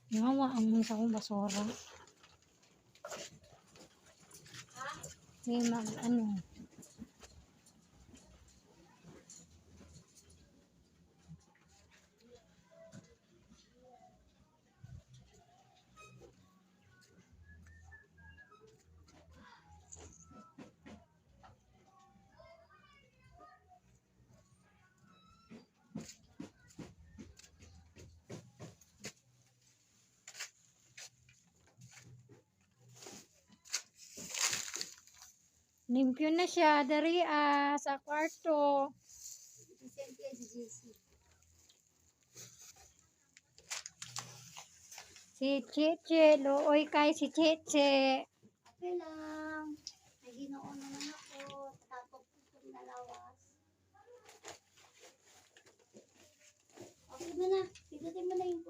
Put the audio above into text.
Ngawa ang sa akong basura. May ano. Limpyo na siya dari sa kwarto. Si Cheche, looy kay si Cheche. Okay lang. May Ginoo naman ako. Tapos itong dalawas. Okay mo na. Pindutin mo na yung